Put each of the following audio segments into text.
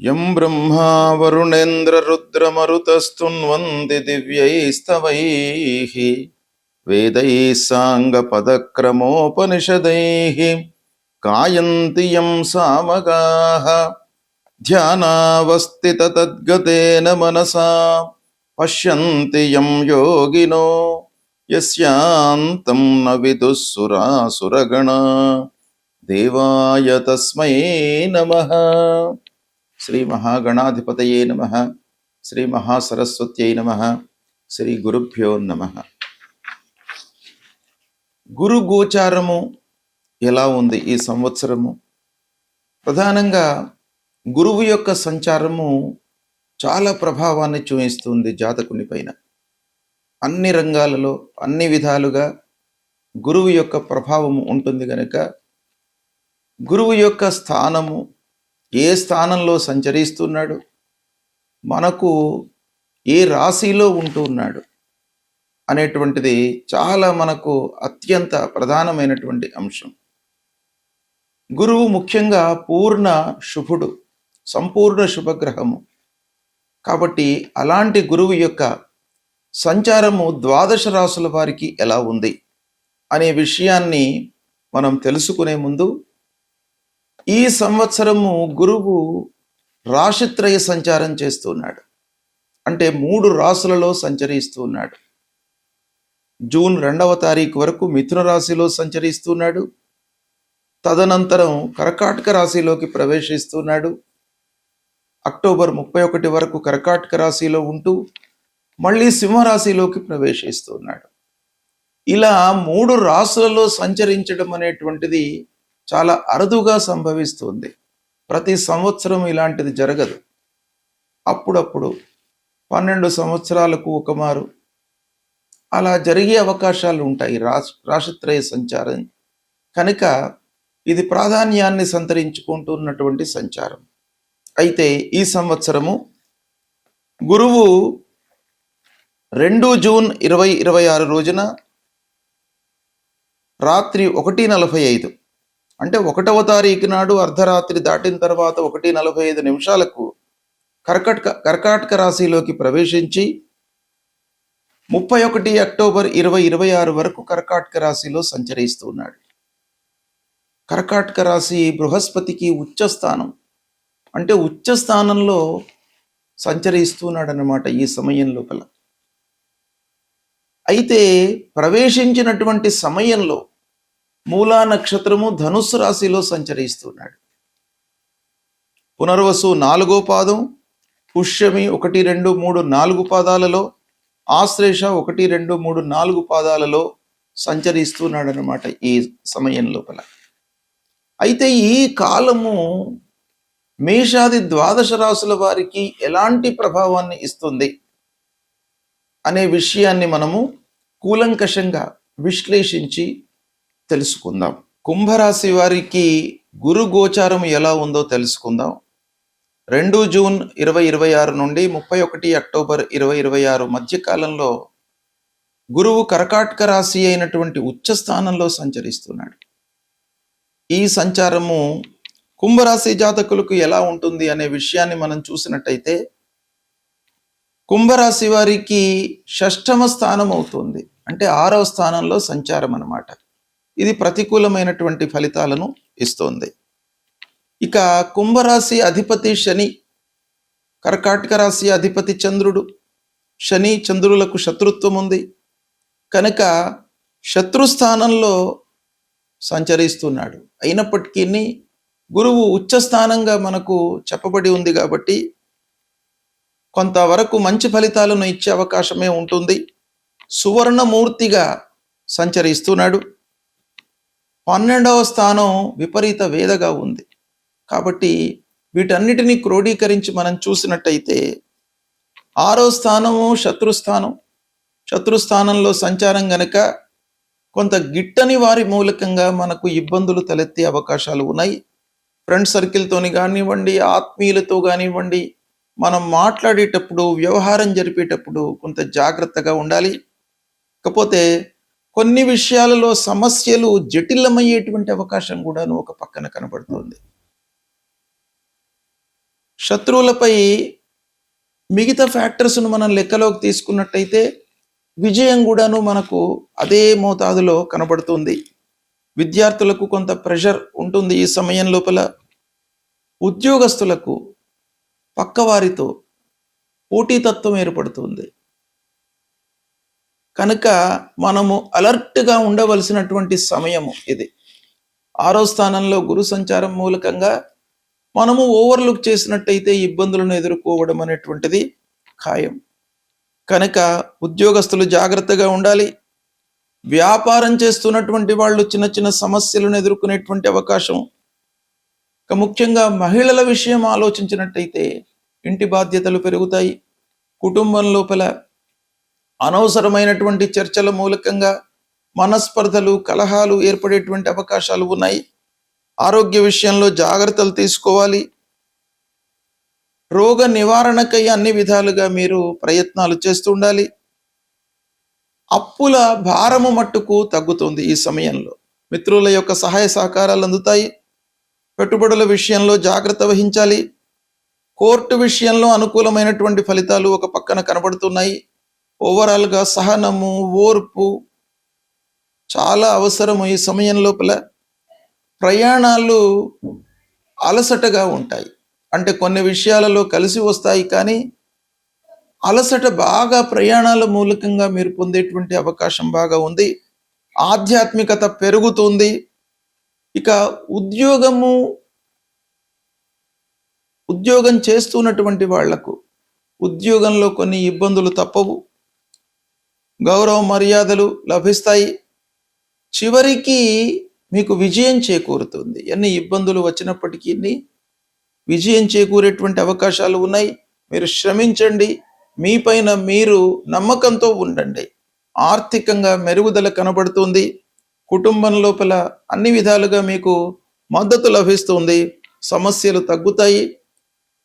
యం బ్రహ్మా వరుణేంద్ర రుద్రమరుతస్తున్వంది దివ్యైస్తవైః వేదైః సాంగపదక్రమోపనిషదైః గాయంతి యం సామగాః ధ్యానావస్థిత తద్గతేన మనసా పశ్యంతి యం యోగినో యస్యాంతం న విదుః సురాసురగణా దేవాయ తస్మై నమః. శ్రీ మహాగణాధిపతయే నమః. శ్రీ మహాసరస్వత్యై నమః. శ్రీ గురుభ్యో నమః. గురు గోచారము ఎలా ఉంది ఈ సంవత్సరము? ప్రధానంగా గురువు యొక్క సంచారము చాలా ప్రభావాన్ని చూపిస్తుంది జాతకుని పైన. అన్ని రంగాలలో అన్ని విధాలుగా గురువు యొక్క ప్రభావము ఉంటుంది కనుక గురువు యొక్క స్థానము ఏ స్థానంలో సంచరిస్తున్నాడు, మనకు ఏ రాశిలో ఉంటున్నాడు అనేటువంటిది చాలా మనకు అత్యంత ప్రధానమైనటువంటి అంశం. గురువు ముఖ్యంగా పూర్ణ శుభుడు, సంపూర్ణ శుభగ్రహము. కాబట్టి అలాంటి గురువు యొక్క సంచారము ద్వాదశ రాశుల వారికి ఎలా ఉంది అనే విషయాన్ని మనం తెలుసుకునే ముందు, ఈ సంవత్సరము గురువు రాశిత్రయ సంచారం చేస్తున్నాడు. అంటే 3 రాశులలో సంచరిస్తున్నాడు. జూన్ 2వ తారీఖు వరకు మిథున రాశిలో సంచరిస్తున్నాడు. తదనంతరం కర్కాటక రాశిలోకి ప్రవేశిస్తున్నాడు. అక్టోబర్ 31 వరకు కర్కాటక రాశిలో ఉంటూ మళ్ళీ సింహరాశిలోకి ప్రవేశిస్తున్నాడు. ఇలా 3 రాశులలో సంచరించడం అనేటువంటిది చాలా అరుదుగా సంభవిస్తుంది. ప్రతి సంవత్సరం ఇలాంటిది జరగదు. అప్పుడప్పుడు 12 సంవత్సరాలకు ఒకమారు అలా జరిగే అవకాశాలు ఉంటాయి రాశిత్రయ సంచారం కనుక ఇది ప్రాధాన్యాన్ని సంతరించుకుంటున్నటువంటి సంచారం. అయితే ఈ సంవత్సరము గురువు 2 జూన్ 2026 రోజున రాత్రి 1:45 అంటే 1వ తారీఖు నాడు అర్ధరాత్రి దాటిన తర్వాత 1:45 నిమిషాలకు కర్కాటక రాశిలోకి ప్రవేశించి 31 అక్టోబర్ 2026 వరకు కర్కాటక రాశిలో సంచరిస్తున్నాడు. కర్కాటక రాశి బృహస్పతికి ఉచ్చస్థానం, అంటే ఉచ్చస్థానంలో సంచరిస్తున్నాడు అన్నమాట ఈ సమయం లోపల. అయితే ప్రవేశించినటువంటి సమయంలో మూలా నక్షత్రము ధనుస్సు రాశిలో సంచరిస్తున్నాడు. పునర్వసు 4వ పాదం, పుష్యమి 1, 2, 3, 4 పాదాలలో, ఆశ్లేష 1, 2, 3, 4 పాదాలలో సంచరిస్తున్నాడు అన్నమాట ఈ సమయం లోపల. అయితే ఈ కాలము మేషాది ద్వాదశ రాశుల వారికి ఎలాంటి ప్రభావాన్ని ఇస్తుంది అనే విషయాన్ని మనము కూలంకషంగా విశ్లేషించి తెలుసుకుందాం. కుంభరాశి వారికి గురు గోచారం ఎలా ఉందో తెలుసుకుందాం. 2 జూన్ 2026 నుండి 31 అక్టోబర్ 2026 మధ్యకాలంలో గురువు కర్కాటక రాశి అయినటువంటి ఉచ్చస్థానంలో సంచరిస్తున్నాడు. ఈ సంచారము కుంభరాశి జాతకులకు ఎలా ఉంటుంది అనే విషయాన్ని మనం చూసినట్టయితే కుంభరాశి వారికి 6వ స్థానం అవుతుంది, అంటే 6వ స్థానంలో సంచారం అన్నమాట. ఇది ప్రతికూలమైనటువంటి ఫలితాలను ఇస్తోంది. ఇక కుంభరాశి అధిపతి శని, కర్కాటక రాశి అధిపతి చంద్రుడు. శని చంద్రులకు శత్రుత్వం ఉంది కనుక శత్రుస్థానంలో సంచరిస్తున్నాడు. అయినప్పటికీ గురువు ఉచ్చస్థానంగా మనకు చెప్పబడి ఉంది కాబట్టి కొంతవరకు మంచి ఫలితాలను ఇచ్చే అవకాశమే ఉంటుంది. సువర్ణమూర్తిగా సంచరిస్తున్నాడు. 12వ స్థానం విపరీత వేదగా ఉంది కాబట్టి వీటన్నిటినీ క్రోడీకరించి మనం చూసినట్టయితే 6వ స్థానము శత్రుస్థానం. శత్రుస్థానంలో సంచారం గనక కొంత గిట్టని వారి మూలకంగా మనకు ఇబ్బందులు తలెత్తే అవకాశాలు ఉన్నాయి. ఫ్రెండ్ సర్కిల్తోని కానివ్వండి, ఆత్మీయులతో కానివ్వండి, మనం మాట్లాడేటప్పుడు, వ్యవహారం జరిపేటప్పుడు కొంత జాగ్రత్తగా ఉండాలి. కాకపోతే కొన్ని విషయాలలో సమస్యలు జటిలమయ్యేటువంటి అవకాశం కూడాను ఒక పక్కన కనబడుతుంది. శత్రువులపై మిగతా ఫ్యాక్టర్స్ను మనం లెక్కలోకి తీసుకున్నట్టయితే విజయం కూడాను మనకు అదే మోతాదులో కనబడుతుంది. విద్యార్థులకు కొంత ప్రెషర్ ఉంటుంది ఈ సమయం లోపల. ఉద్యోగస్తులకు పక్కవారితో పోటీతత్వం ఏర్పడుతుంది. కనుక మనము అలర్ట్గా ఉండవలసినటువంటి సమయము ఇది. 6వ స్థానంలో గురు సంచారం మూలకంగా మనము ఓవర్లుక్ చేసినట్టయితే ఇబ్బందులను ఎదుర్కోవడం అనేటువంటిది ఖాయం. కనుక ఉద్యోగస్తులు జాగ్రత్తగా ఉండాలి. వ్యాపారం చేస్తున్నటువంటి వాళ్ళు చిన్న చిన్న సమస్యలను ఎదుర్కొనేటువంటి అవకాశం. ముఖ్యంగా మహిళల విషయం ఆలోచించినట్టయితే ఇంటి బాధ్యతలు పెరుగుతాయి. కుటుంబం లోపల అనవసరమైనటువంటి చర్చల మూలకంగా మనస్పర్ధలు, కలహాలు ఏర్పడేటువంటి అవకాశాలు ఉన్నాయి. ఆరోగ్య విషయంలో జాగ్రత్తలు తీసుకోవాలి. రోగ నివారణకై అన్ని విధాలుగా మీరు ప్రయత్నాలు చేస్తూ ఉండాలి. అప్పుల భారము మట్టుకు తగ్గుతుంది ఈ సమయంలో. మిత్రుల యొక్క సహాయ సహకారాలు అందుతాయి. పెట్టుబడుల విషయంలో జాగ్రత్త వహించాలి. కోర్టు విషయంలో అనుకూలమైనటువంటి ఫలితాలు ఒక పక్కన కనబడుతున్నాయి. ఓవరాల్గా సహనము, ఓర్పు చాలా అవసరము ఈ సమయం లోపల. ప్రయాణాలు అలసటగా ఉంటాయి. అంటే కొన్ని విషయాలలో కలిసి వస్తాయి, కానీ అలసట బాగా ప్రయాణాల మూలకంగా మీరు పొందేటువంటి అవకాశం బాగా ఉంది. ఆధ్యాత్మికత పెరుగుతుంది. ఇక ఉద్యోగం చేస్తున్నటువంటి వాళ్లకు ఉద్యోగంలో కొన్ని ఇబ్బందులు తప్పవు. గౌరవ మర్యాదలు లభిస్తాయి. చివరికి మీకు విజయం చేకూరుతుంది. ఎన్ని ఇబ్బందులు వచ్చినప్పటికీ విజయం చేకూరేటువంటి అవకాశాలు ఉన్నాయి. మీరు శ్రమించండి. మీపైన మీరు నమ్మకంతో ఉండండి. ఆర్థికంగా మెరుగుదల కనబడుతుంది. కుటుంబం లోపల అన్ని విధాలుగా మీకు మద్దతు లభిస్తుంది. సమస్యలు తగ్గుతాయి.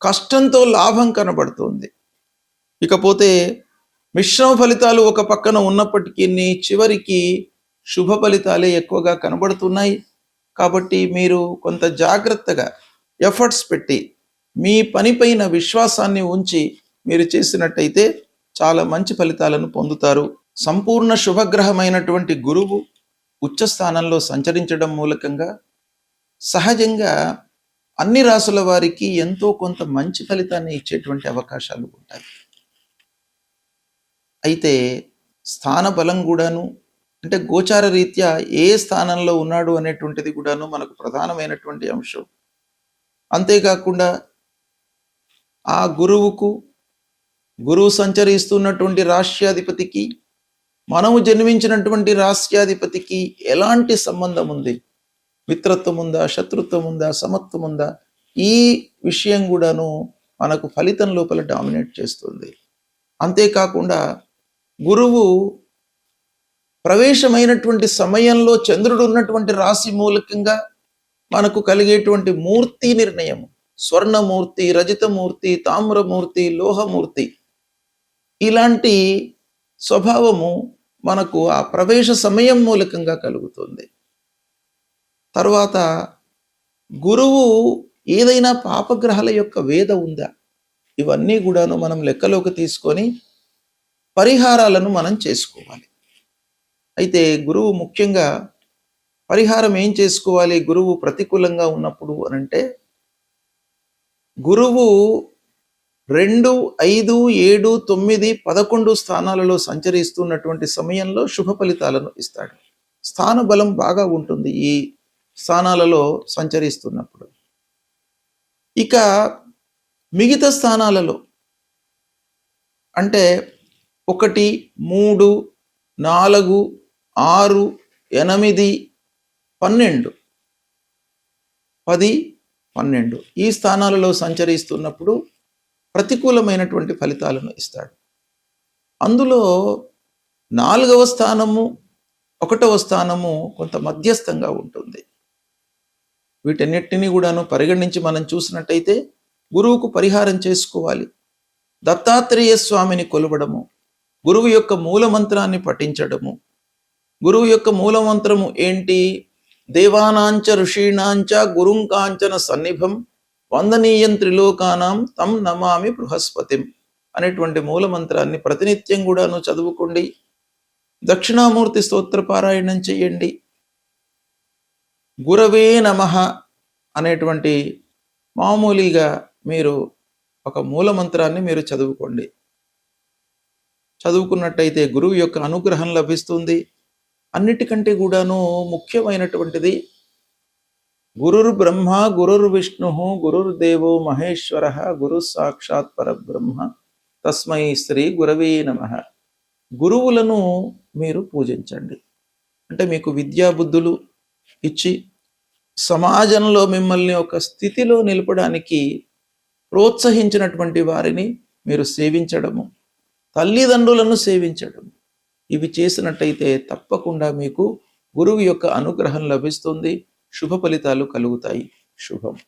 కష్టంతో లాభం కనబడుతుంది. ఇకపోతే మిశ్రమ ఫలితాలు ఒక పక్కన ఉన్నప్పటికీ చివరికి శుభ ఫలితాలే ఎక్కువగా కనబడుతున్నాయి. కాబట్టి మీరు కొంత జాగ్రత్తగా ఎఫర్ట్స్ పెట్టి మీ పనిపైన విశ్వాసాన్ని ఉంచి మీరు చేసినట్టయితే చాలా మంచి ఫలితాలను పొందుతారు. సంపూర్ణ శుభగ్రహమైనటువంటి గురువు ఉచ్చ స్థానంలో సంచరించడం మూలకంగా సహజంగా అన్ని రాసుల వారికి ఎంతో కొంత మంచి ఫలితాన్ని ఇచ్చేటువంటి అవకాశాలు ఉంటాయి. అయితే స్థాన బలం కూడాను, అంటే గోచార రీత్యా ఏ స్థానంలో ఉన్నాడు అనేటువంటిది కూడాను మనకు ప్రధానమైనటువంటి అంశం. అంతేకాకుండా ఆ గురువు సంచరిస్తున్నటువంటి రాష్ట్రాధిపతికి, మనము జన్మించినటువంటి రాష్ట్రాధిపతికి ఎలాంటి సంబంధం ఉంది? మిత్రత్వం ఉందా, శత్రుత్వం ఉందా, సమత్వం ఉందా? ఈ విషయం కూడాను మనకు ఫలితం లోపల డామినేట్ చేస్తుంది. అంతేకాకుండా గురువు ప్రవేశమైనటువంటి సమయంలో చంద్రుడు ఉన్నటువంటి రాశి మూలకంగా మనకు కలిగేటువంటి మూర్తి నిర్ణయం, స్వర్ణమూర్తి, రజితమూర్తి, తామ్రమూర్తి, లోహమూర్తి, ఇలాంటి స్వభావము మనకు ఆ ప్రవేశ సమయం మూలకంగా కలుగుతుంది. తర్వాత గురువు ఏదైనా పాపగ్రహాల యొక్క వేద ఉందా? ఇవన్నీ కూడాను మనం లెక్కలోకి తీసుకొని పరిహారాలను మనం చేసుకోవాలి. అయితే గురువు ముఖ్యంగా పరిహారం ఏం చేసుకోవాలి? గురువు ప్రతికూలంగా ఉన్నప్పుడు అనంటే గురువు 2, 5, 7, 9, 11 స్థానాలలో సంచరిస్తున్నటువంటి సమయంలో శుభ ఫలితాలను ఇస్తాడు. స్థాన బలం బాగా ఉంటుంది ఈ స్థానాలలో సంచరిస్తున్నప్పుడు. ఇక మిగతా స్థానాలలో అంటే 1, 3, 4, 6, 8, 12, 10, 12 ఈ స్థానాలలో సంచరిస్తున్నప్పుడు ప్రతికూలమైనటువంటి ఫలితాలను ఇస్తాడు. అందులో 4వ స్థానము, 1వ స్థానము కొంత మధ్యస్థంగా ఉంటుంది. వీటన్నిటిని కూడాను పరిగణించి మనం చూసినట్టయితే గురువుకు పరిహారం చేసుకోవాలి. దత్తాత్రేయ స్వామిని కొలవడము, గురువు యొక్క మూలమంత్రాన్ని పఠించడము. గురువు యొక్క మూలమంత్రము ఏంటి? దేవానాంచ ఋషీణాంచ గురుంకాంచన సన్నిభం వందనీయం త్రిలోకానాం తం నమామి బృహస్పతిం అనేటువంటి మూల మంత్రాన్ని ప్రతినిత్యం కూడాను చదువుకోండి. దక్షిణామూర్తి స్తోత్ర పారాయణం చేయండి. గురవే నమః అనేటువంటి మామూలుగా మీరు ఒక మూల మంత్రాన్ని మీరు చదువుకోండి. చదువుకున్నట్టయితే గురువు యొక్క అనుగ్రహం లభిస్తుంది. అన్నిటికంటే కూడాను ముఖ్యమైనటువంటిది గురుర్ బ్రహ్మ గురుర్ విష్ణు గురుర్దేవో మహేశ్వర గురు సాక్షాత్ పరబ్రహ్మ తస్మై శ్రీ గురవే నమః. గురువులను మీరు పూజించండి. అంటే మీకు విద్యాబుద్ధులు ఇచ్చి సమాజంలో మిమ్మల్ని ఒక స్థితిలో నిలపడానికి ప్రోత్సహించినటువంటి వారిని మీరు సేవించడము, తల్లిదండ్రులను సేవించడం, ఇవి చేసినట్టయితే తప్పకుండా మీకు గురువు యొక్క అనుగ్రహం లభిస్తుంది. శుభ ఫలితాలు కలుగుతాయి. శుభం.